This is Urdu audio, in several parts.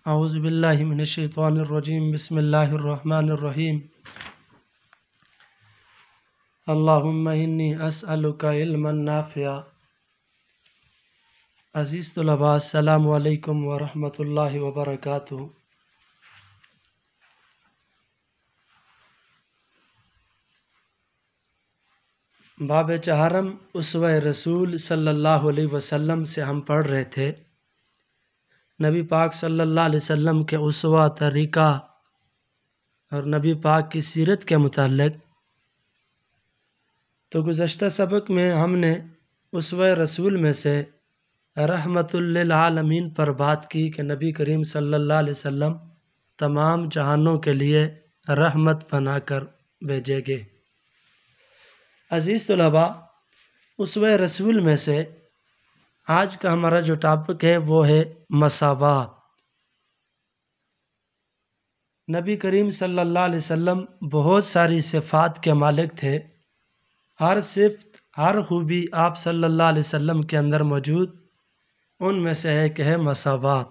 اعوذ باللہ من الشیطان الرجیم بسم اللہ الرحمن الرحیم اللہم انی اسألک علما نافعا۔ عزیز طلباء، السلام علیکم ورحمۃ اللہ وبرکاتہ۔ باب چہارم اسوہ رسول صلی اللہ علیہ وسلم سے ہم پڑھ رہے تھے۔ نبی پاک صلی اللہ علیہ وسلم کے اسوہ طریقہ اور نبی پاک کی سیرت کے متعلق۔ تو گزشتہ سبق میں ہم نے اسوہ رسول میں سے رحمت للعالمین پر بات کی کہ نبی کریم صلی اللہ علیہ وسلم تمام جہانوں کے لیے رحمت بنا کر بھیجے گئے۔ عزیز طلباء، اسوہ رسول میں سے آج کا ہمارا جو ٹاپک ہے وہ ہے مساوات۔ نبی کریم صلی اللہ علیہ وسلم بہت ساری صفات کے مالک تھے۔ ہر صفت، ہر خوبی آپ صلی اللہ علیہ وسلم کے اندر موجود، ان میں سے ایک ہے مساوات۔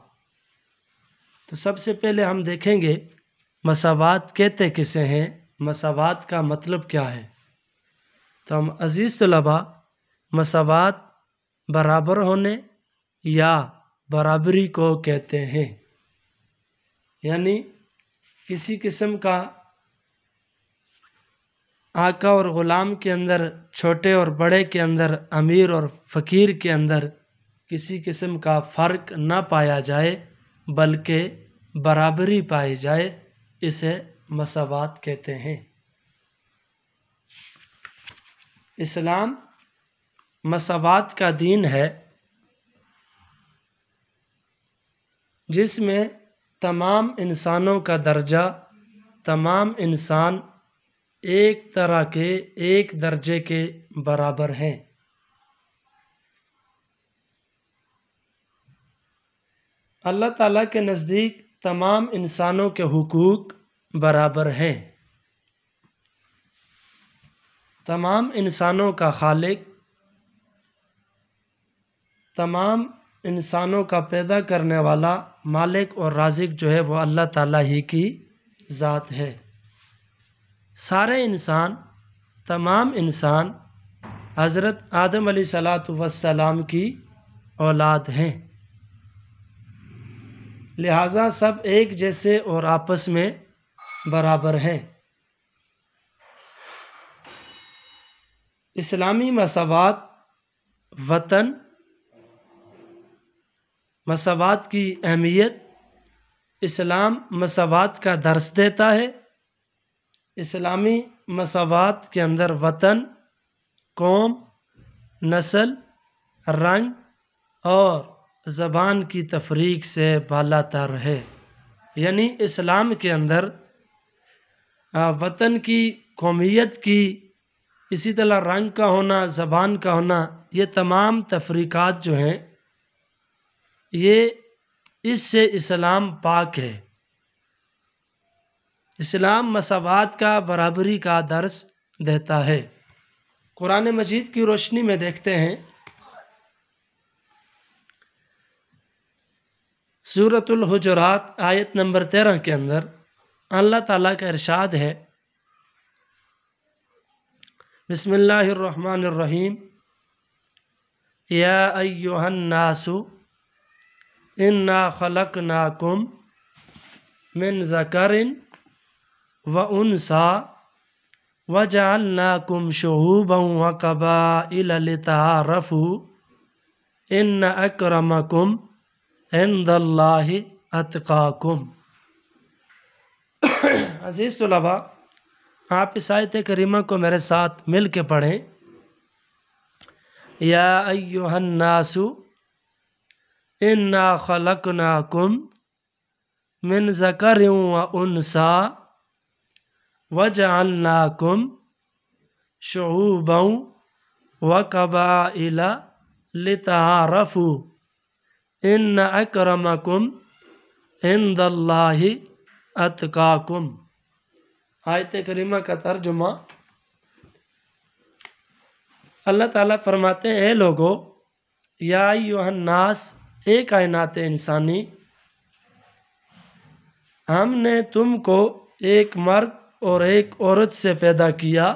تو سب سے پہلے ہم دیکھیں گے مساوات کہتے کسے ہیں، مساوات کا مطلب کیا ہے۔ تو ہم عزیز طلباء، مساوات برابر ہونے یا برابری کو کہتے ہیں، یعنی کسی قسم کا آقا اور غلام کے اندر، چھوٹے اور بڑے کے اندر، امیر اور فقیر کے اندر کسی قسم کا فرق نہ پایا جائے بلکہ برابری پائی جائے، اسے مساوات کہتے ہیں۔ اسلام مساوات کا دین ہے، جس میں تمام انسانوں کا درجہ، تمام انسان ایک طرح کے، ایک درجے کے برابر ہیں۔ اللہ تعالیٰ کے نزدیک تمام انسانوں کے حقوق برابر ہیں۔ تمام انسانوں کا خالق، تمام انسانوں کا پیدا کرنے والا مالک اور رازق جو ہے وہ اللہ تعالیٰ ہی کی ذات ہے۔ سارے انسان، تمام انسان حضرت آدم علیہ السلام کی اولاد ہیں، لہٰذا سب ایک جیسے اور آپس میں برابر ہیں۔ اسلامی مساوات، وطن مساوات کی اہمیت، اسلام مساوات کا درس دیتا ہے۔ اسلامی مساوات کے اندر وطن، قوم، نسل، رنگ اور زبان کی تفریق سے بالا تر ہے، یعنی اسلام کے اندر وطن کی، قومیت کی، اسی طرح رنگ کا ہونا، زبان کا ہونا، یہ تمام تفریقات جو ہیں یہ اس سے اسلام پاک ہے۔ اسلام مساوات کا، برابری کا درس دیتا ہے۔ قرآن مجید کی روشنی میں دیکھتے ہیں، سورۃ الحجرات آیت نمبر 13 کے اندر اللہ تعالیٰ کا ارشاد ہے، بسم اللہ الرحمن الرحیم، یا ایھا الناس انا خلقناکم من ذکر وانثی وجعلناکم شعوبا وقبائل لتعارفوا ان اکرمکم عند اللہ اتقاکم۔ عزیز طلباء، آپ اس آیت کریمہ کو میرے ساتھ مل کے پڑھیں۔ یا ایھا الناس انا خلقناکم من ذکر وانثی وجعلناکم شعوبا وقبائل لتعارفوا ان اکرمکم عند اللہ اتقاکم۔ آیت کریمہ کا ترجمہ، اللہ تعالیٰ فرماتے ہیں، اے لوگو، یا ایھا الناس، اے کائنات انسانی، ہم نے تم کو ایک مرد اور ایک عورت سے پیدا کیا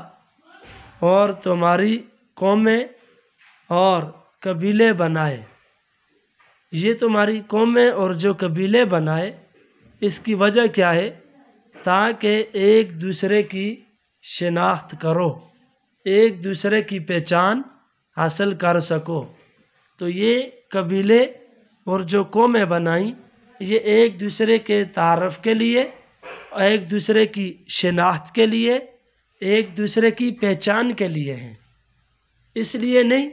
اور تمہاری قومیں اور قبیلے بنائے۔ یہ تمہاری قومیں اور جو قبیلے بنائے اس کی وجہ کیا ہے؟ تاکہ ایک دوسرے کی شناخت کرو، ایک دوسرے کی پہچان حاصل کر سکو۔ تو یہ قبیلے اور جو قومیں بنائیں یہ ایک دوسرے کے تعارف کے لیے، ایک دوسرے کی شناخت کے لیے، ایک دوسرے کی پہچان کے لیے ہیں، اس لیے نہیں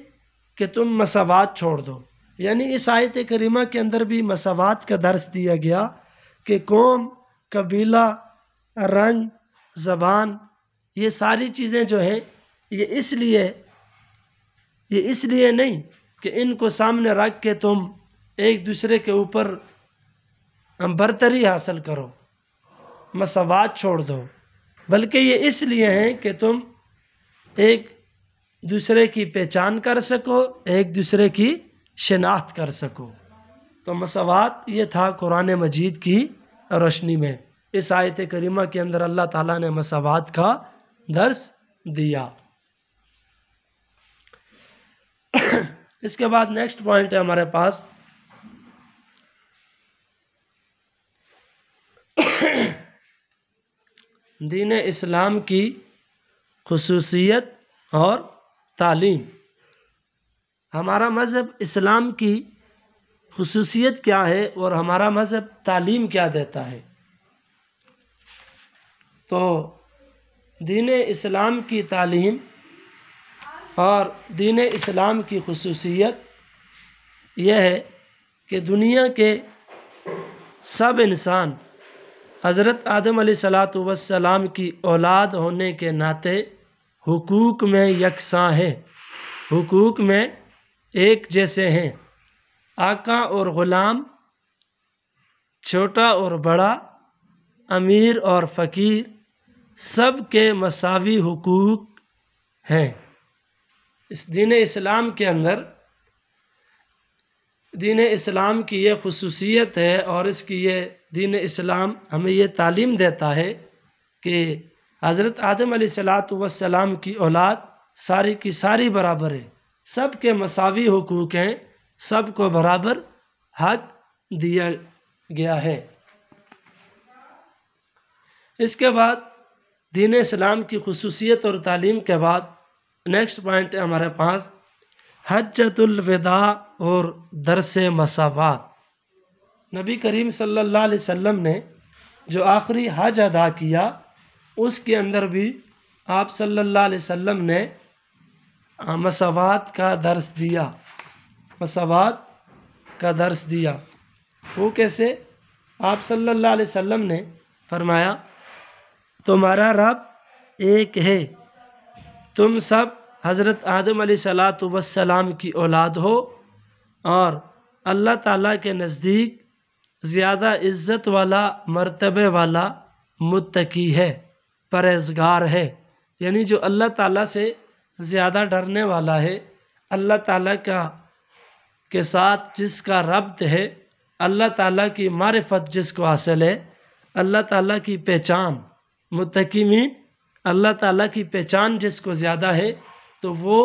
کہ تم مساوات چھوڑ دو۔ یعنی اس آیت کریمہ کے اندر بھی مساوات کا درس دیا گیا کہ قوم، قبیلہ، رنگ، زبان، یہ ساری چیزیں جو ہیں یہ اس لیے نہیں کہ ان کو سامنے رکھ کے تم ایک دوسرے کے اوپر برتری حاصل کرو، مساوات چھوڑ دو، بلکہ یہ اس لیے ہیں کہ تم ایک دوسرے کی پہچان کر سکو، ایک دوسرے کی شناخت کر سکو۔ تو مساوات یہ تھا قرآن مجید کی روشنی میں۔ اس آیت کریمہ کے اندر اللہ تعالیٰ نے مساوات کا درس دیا۔ اس کے بعد نیکسٹ پوائنٹ ہے ہمارے پاس دین اسلام کی خصوصیت اور تعلیم۔ ہمارا مذہب اسلام کی خصوصیت کیا ہے اور ہمارا مذہب تعلیم کیا دیتا ہے؟ تو دین اسلام کی تعلیم اور دین اسلام کی خصوصیت یہ ہے کہ دنیا کے سب انسان حضرت آدم علیہ السلام کی اولاد ہونے کے ناطے حقوق میں یکساں ہیں، حقوق میں ایک جیسے ہیں۔ آقا اور غلام، چھوٹا اور بڑا، امیر اور فقیر، سب کے مساوی حقوق ہیں۔ اس دین اسلام کے اندر دین اسلام کی یہ خصوصیت ہے اور اس کی یہ دین اسلام ہمیں یہ تعلیم دیتا ہے کہ حضرت آدم علیہ السلام کی اولاد ساری کی ساری برابر ہے، سب کے مساوی حقوق ہیں، سب کو برابر حق دیا گیا ہے۔ اس کے بعد دین اسلام کی خصوصیت اور تعلیم کے بعد نیکسٹ پوائنٹ ہے ہمارے پاس حجۃ الوداع اور درس مساوات۔ نبی کریم صلی اللہ علیہ وسلم نے جو آخری حج ادا کیا اس کے اندر بھی آپ صلی اللہ علیہ وسلم نے مساوات کا درس دیا، مساوات کا درس دیا۔ وہ کیسے؟ آپ صلی اللہ علیہ وسلم نے فرمایا تمہارا رب ایک ہے، تم سب حضرت آدم علیہ السلام کی اولاد ہو اور اللہ تعالیٰ کے نزدیک زیادہ عزت والا، مرتبے والا متقی ہے، پرہیزگار ہے۔ یعنی جو اللہ تعالیٰ سے زیادہ ڈرنے والا ہے، اللہ تعالیٰ کے ساتھ جس کا ربط ہے، اللہ تعالیٰ کی معرفت جس کو حاصل ہے، اللہ تعالیٰ کی پہچان، متقی میں اللہ تعالیٰ کی پہچان جس کو زیادہ ہے تو وہ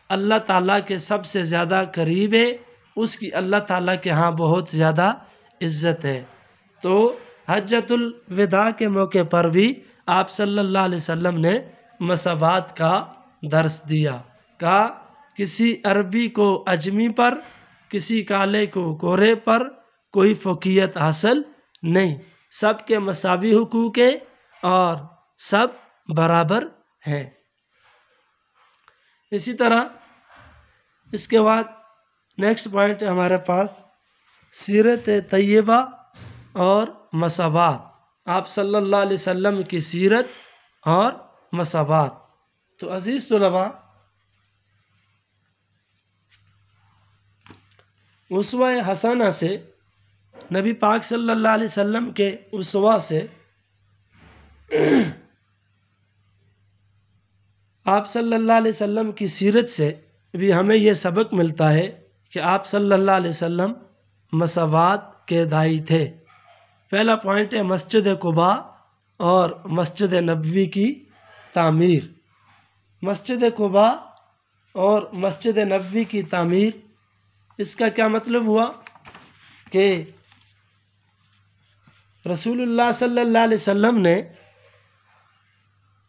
اللہ تعالیٰ کے سب سے زیادہ قریب ہے، اس کی اللہ تعالیٰ کے ہاں بہت زیادہ عزت ہے۔ تو حجۃ الوداع کے موقع پر بھی آپ صلی اللہ علیہ وسلم نے مساوات کا درس دیا۔ کہا کسی عربی کو عجمی پر، کسی کالے کو گورے پر کوئی فوقیت حاصل نہیں، سب کے مساوی حقوق ہیں اور سب برابر ہیں۔ اسی طرح اس کے بعد نیکسٹ پوائنٹ ہے ہمارے پاس سیرت طیبہ اور مساوات، آپ صلی اللہ علیہ وسلم کی سیرت اور مساوات۔ تو عزیز طلباء، اسوہ حسنہ سے، نبی پاک صلی اللہ علیہ وسلم کے اسوہ سے آپ صلی اللہ علیہ وسلم کی سیرت سے بھی ہمیں یہ سبق ملتا ہے کہ آپ صلی اللہ علیہ وسلم مساوات کے داعی تھے، پہلا پوائنٹ ہے مسجد قباء اور مسجد نبوی کی تعمیر۔ مسجد قباء اور مسجد نبوی کی تعمیر، اس کا کیا مطلب ہوا کہ رسول اللہ صلی اللہ علیہ وسلم نے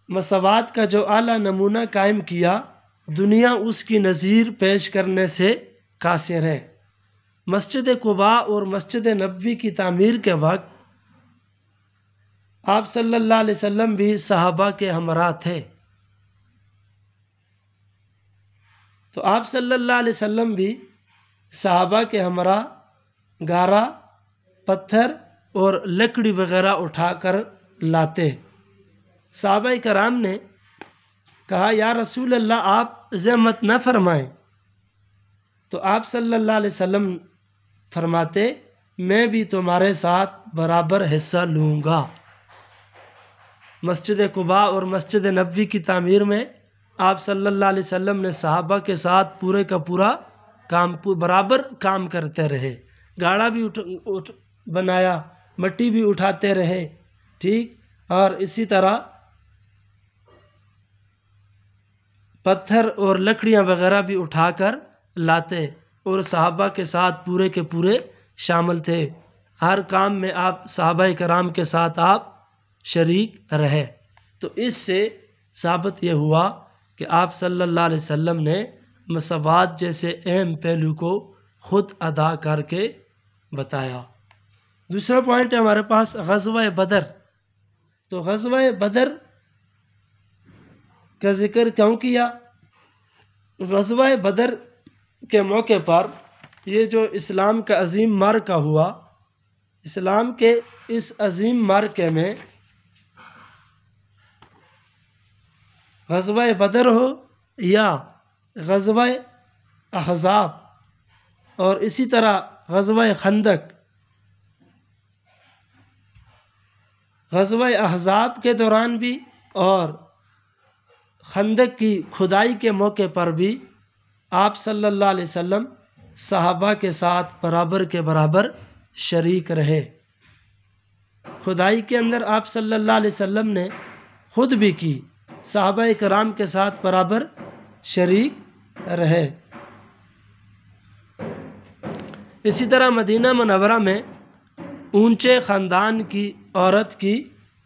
مساوات کا جو اعلیٰ نمونہ قائم کیا، دنیا اس کی نظیر پیش کرنے سے قاصر ہے۔ مسجد قباء اور مسجد نبوی کی تعمیر کے وقت آپ صلی اللہ علیہ وسلم بھی صحابہ کے ہمراہ تھے، تو آپ صلی اللہ علیہ وسلم بھی صحابہ کے ہمراہ گارا، پتھر اور لکڑی وغیرہ اٹھا کر لاتے۔ صحابہ کرام نے کہا یا رسول اللہ آپ زحمت نہ فرمائیں، تو آپ صلی اللہ علیہ وسلم فرماتے میں بھی تمہارے ساتھ برابر حصہ لوں گا۔ مسجد قباء اور مسجد نبوی کی تعمیر میں آپ صلی اللہ علیہ وسلم نے صحابہ کے ساتھ پورے کا پورا برابر کام کرتے رہے، گاڑا بھی بنایا، مٹی بھی اٹھاتے رہے، ٹھیک، اور اسی طرح پتھر اور لکڑیاں وغیرہ بھی اٹھا کر لاتے، اور صحابہ کے ساتھ پورے کے پورے شامل تھے۔ ہر کام میں آپ صحابہ کرام کے ساتھ آپ شریک رہے۔ تو اس سے ثابت یہ ہوا کہ آپ صلی اللہ علیہ وسلم نے مساوات جیسے اہم پہلو کو خود ادا کر کے بتایا۔ دوسرا پوائنٹ ہے ہمارے پاس غزوہ بدر۔ تو غزوہ بدر کا ذکر کیوں کیا؟ غزوہ بدر کے موقع پر یہ جو اسلام کا عظیم معرکہ ہوا، اسلام کے اس عظیم معرکے میں غزوہ بدر ہو یا غزوہ احزاب اور اسی طرح غزوہ خندق، غزوہ احزاب کے دوران بھی اور خندق کی کھدائی کے موقع پر بھی آپ صلی اللہ علیہ وسلم صحابہ کے ساتھ برابر کے برابر شریک رہے۔ کھدائی کے اندر آپ صلی اللہ علیہ وسلم نے خود بھی کی، صحابہ کرام کے ساتھ برابر شریک رہے۔ اسی طرح مدینہ منورہ میں اونچے خاندان کی عورت کی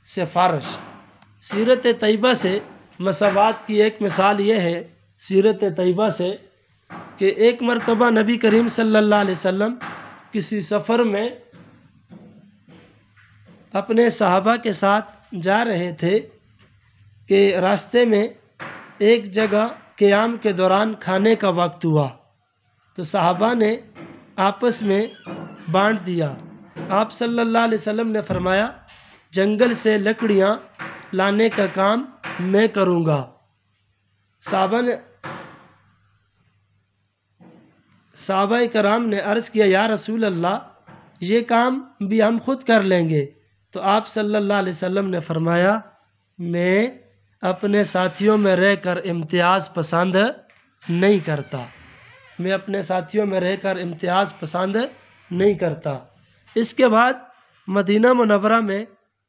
سفارش۔ سیرت طیبہ سے مساوات کی ایک مثال یہ ہے، سیرت طیبہ سے، کہ ایک مرتبہ نبی کریم صلی اللہ علیہ وسلم کسی سفر میں اپنے صحابہ کے ساتھ جا رہے تھے کہ راستے میں ایک جگہ قیام کے دوران کھانے کا وقت ہوا، تو صحابہ نے آپس میں بانٹ دیا۔ آپ صلی اللہ علیہ وسلم نے فرمایا جنگل سے لکڑیاں لانے کا کام میں کروں گا۔ صحابہ کرام نے عرض کیا یا رسول اللہ یہ کام بھی ہم خود کر لیں گے، تو آپ صلی اللہ علیہ وسلم نے فرمایا میں اپنے ساتھیوں میں رہ کر امتیاز پسند نہیں کرتا، میں اپنے ساتھیوں میں رہ کر امتیاز پسند نہیں کرتا۔ اس کے بعد مدینہ منورہ میں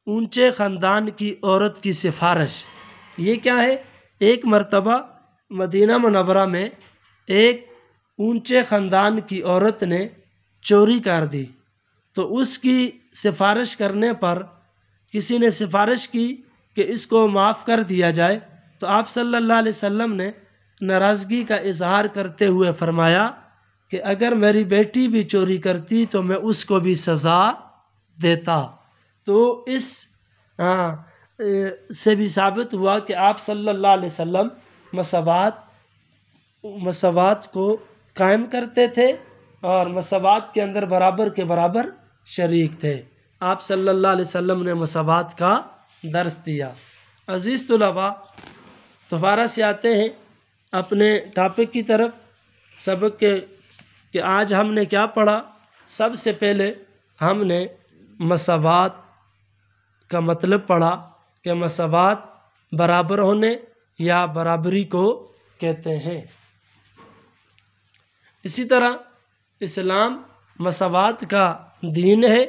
اونچے خاندان کی عورت کی سفارش، یہ کیا ہے؟ ایک مرتبہ مدینہ منورہ میں ایک اونچے خاندان کی عورت نے چوری کر دی، تو اس کی سفارش کرنے پر کسی نے سفارش کی کہ اس کو معاف کر دیا جائے، تو آپ صلی اللہ علیہ وسلم نے ناراضگی کا اظہار کرتے ہوئے فرمایا کہ اگر میری بیٹی بھی چوری کرتی تو میں اس کو بھی سزا دیتا۔ تو اس سے بھی ثابت ہوا کہ آپ صلی اللہ علیہ وسلم مساوات کو قائم کرتے تھے اور مساوات کے اندر برابر کے برابر شریک تھے۔ آپ صلی اللہ علیہ وسلم نے مساوات کا درس دیا۔ عزیز طلباء، دوبارہ سے آتے ہیں اپنے ٹاپک کی طرف، سبق کے کہ آج ہم نے کیا پڑھا۔ سب سے پہلے ہم نے مساوات کا مطلب پڑھا کہ مساوات برابر ہونے یا برابری کو کہتے ہیں۔ اسی طرح اسلام مساوات کا دین ہے،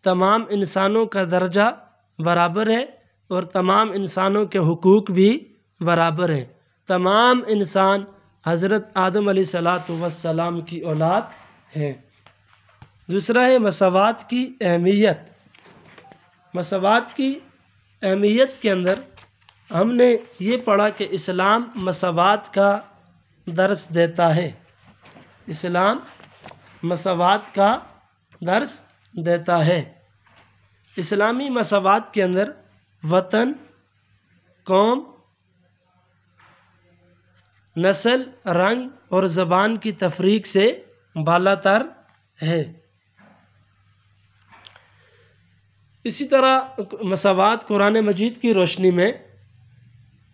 تمام انسانوں کا درجہ برابر ہے اور تمام انسانوں کے حقوق بھی برابر ہیں۔ تمام انسان حضرت آدم علیہ السلام کی اولاد ہے۔ دوسرا ہے مساوات کی اہمیت۔ مساوات کی اہمیت کے اندر ہم نے یہ پڑھا کہ اسلام مساوات کا درس دیتا ہے۔ اسلام مساوات کا درس دیتا ہے۔ اسلامی مساوات کے اندر وطن، قوم، نسل، رنگ اور زبان کی تفریق سے بالا تر ہے۔ اسی طرح مساوات قرآن مجید کی روشنی میں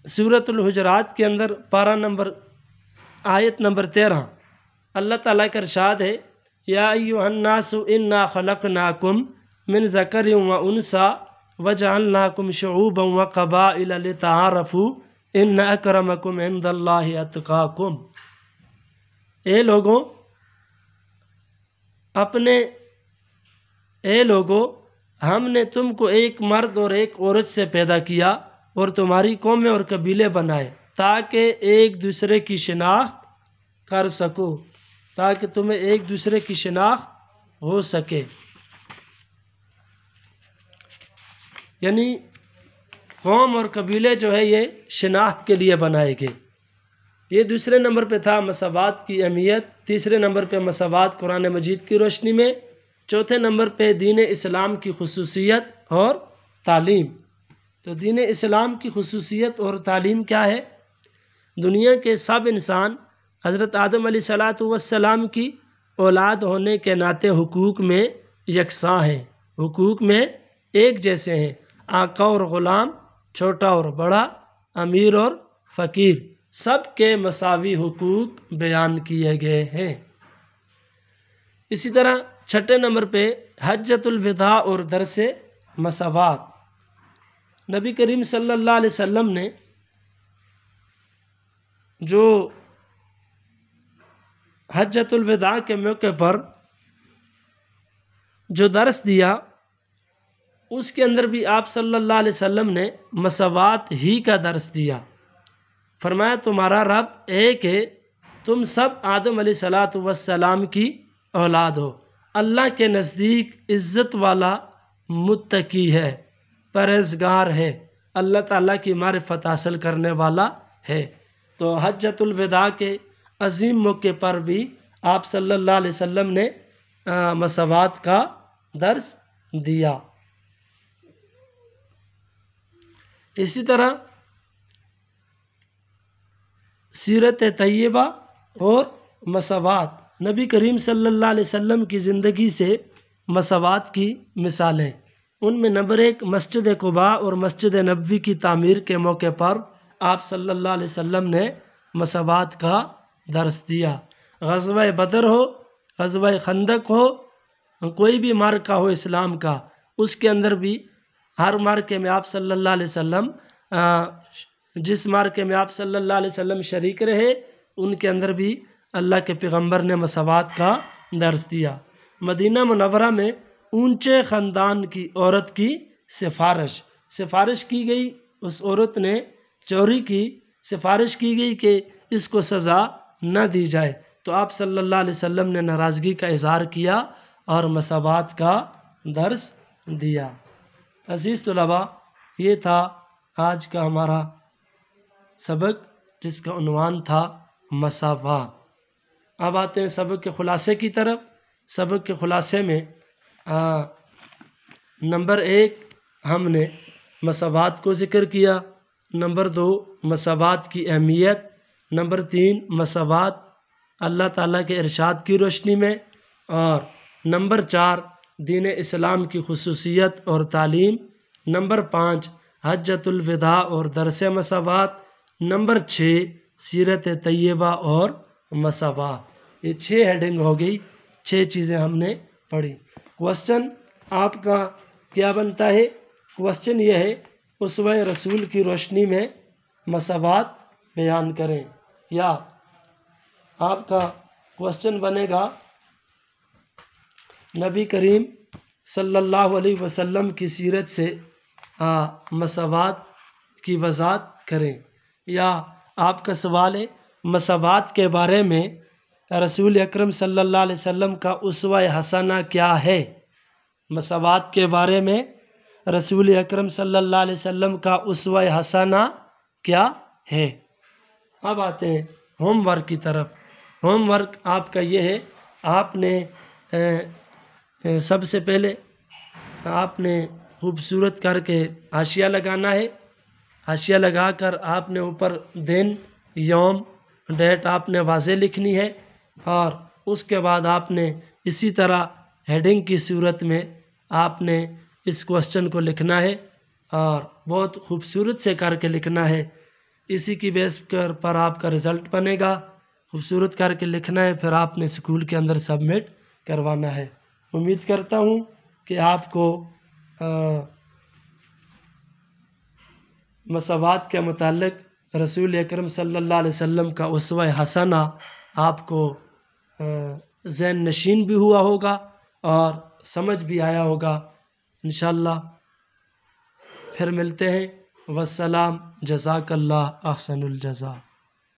سورۃ الحجرات کے اندر پارہ نمبر آیت نمبر 13 اللہ تعالیٰ کا ارشاد ہے، یا ایھا الناس انا خلقناکم من ذکر و انثی وجعلناکم شعوبا وقبائل لتعارفوا ان اکرمکم عند اللہ اتقاکم۔ اے لوگو ہم نے تم کو ایک مرد اور ایک عورت سے پیدا کیا اور تمہاری قومیں اور قبیلے بنائے تاکہ ایک دوسرے کی شناخت کر سکو، تاکہ تمہیں ایک دوسرے کی شناخت ہو سکے۔ یعنی قوم اور قبیلے جو ہے یہ شناخت کے لیے بنائے گئے۔ یہ دوسرے نمبر پہ تھا مساوات کی اہمیت۔ تیسرے نمبر پہ مساوات قرآن مجید کی روشنی میں۔ چوتھے نمبر پہ دین اسلام کی خصوصیت اور تعلیم۔ تو دین اسلام کی خصوصیت اور تعلیم کیا ہے؟ دنیا کے سب انسان حضرت آدم علیہ السلام کی اولاد ہونے کے ناطے حقوق میں یکساں ہیں، حقوق میں ایک جیسے ہیں۔ آقا اور غلام، چھوٹا اور بڑا، امیر اور فقیر، سب کے مساوی حقوق بیان کیے گئے ہیں۔ اسی طرح چھٹے نمبر پہ حجۃ الوداع اور درس مساوات۔ نبی کریم صلی اللہ علیہ وسلم نے جو حجۃ الوداع کے موقع پر جو درس دیا اس کے اندر بھی آپ صلی اللہ علیہ وسلم نے مساوات ہی کا درس دیا۔ فرمایا تمہارا رب ایک ہے، تم سب آدم علیہ السلام کی اولاد ہو۔ اللہ کے نزدیک عزت والا متقی ہے، پرہیزگار ہے، اللہ تعالیٰ کی معرفت حاصل کرنے والا ہے۔ تو حجۃ الوداع کے عظیم موقع پر بھی آپ صلی اللہ علیہ وسلم نے مساوات کا درس دیا۔ اسی طرح سیرت طیبہ اور مساوات۔ نبی کریم صلی اللہ علیہ وسلم کی زندگی سے مساوات کی مثالیں، ان میں نمبر 1 مسجد قباء اور مسجد نبوی کی تعمیر کے موقع پر آپ صلی اللہ علیہ وسلم نے مساوات کا درس دیا۔ غزوہ بدر ہو، غزوہ خندق ہو، کوئی بھی معرکہ ہو اسلام کا، اس کے اندر بھی ہر معرکے میں آپ صلی اللہ علیہ وسلم جس معرکے میں آپ صلی اللہ علیہ وسلم شریک رہے ان کے اندر بھی اللہ کے پیغمبر نے مساوات کا درس دیا۔ مدینہ منورہ میں اونچے خاندان کی عورت کی سفارش کی گئی، اس عورت نے چوری کی، سفارش کی گئی کہ اس کو سزا نہ دی جائے، تو آپ صلی اللہ علیہ وسلم نے ناراضگی کا اظہار کیا اور مساوات کا درس دیا۔ عزیز طلباء، یہ تھا آج کا ہمارا سبق جس کا عنوان تھا مساوات۔ اب آتے ہیں سبق کے خلاصے کی طرف۔ سبق کے خلاصے میں نمبر 1 ہم نے مساوات کو ذکر کیا، نمبر 2 مساوات کی اہمیت، نمبر 3 مساوات اللہ تعالیٰ کے ارشاد کی روشنی میں، اور نمبر 4 دین اسلام کی خصوصیت اور تعلیم، نمبر 5 حجۃ الوداع اور درس مساوات، نمبر 6 سیرت طیبہ اور مساوات۔ یہ 6 ہیڈنگ ہو گئی، 6 چیزیں ہم نے پڑھی۔ کوسچن آپ کا کیا بنتا ہے؟ کوسچن یہ ہے اسوہ رسول کی روشنی میں مساوات بیان کریں، یا آپ کا کوسچن بنے گا نبی کریم صلی اللہ علیہ وسلم کی سیرت سے مساوات کی وضاحت کریں، یا آپ کا سوال ہے مساوات کے بارے میں رسول اکرم صلی اللہ علیہ وسلم کا اسوہ حسنہ کیا ہے؟ مساوات کے بارے میں رسول اکرم صلی اللہ علیہ وسلم کا اسوہ حسنہ کیا ہے؟ اب آتے ہیں ہوم ورک کی طرف۔ ہوم ورک آپ کا یہ ہے، آپ نے سب سے پہلے آپ نے خوبصورت کر کے حاشیہ لگانا ہے۔ حاشیہ لگا کر آپ نے اوپر دن، یوم، ڈیٹ آپ نے واضح لکھنی ہے، اور اس کے بعد آپ نے اسی طرح ہیڈنگ کی صورت میں آپ نے اس کوسچن کو لکھنا ہے، اور بہت خوبصورت سے کر کے لکھنا ہے۔ اسی کی بیس پر آپ کا رزلٹ بنے گا۔ خوبصورت کر کے لکھنا ہے، پھر آپ نے اسکول کے اندر سبمٹ کروانا ہے۔ امید کرتا ہوں کہ آپ کو مساوات کے متعلق رسول اکرم صلی اللہ علیہ وسلم کا اسوہ حسنہ آپ کو ذہن نشین بھی ہوا ہوگا اور سمجھ بھی آیا ہوگا انشاءاللہ۔ پھر ملتے ہیں، والسلام، جزاک اللہ احسن الجزا۔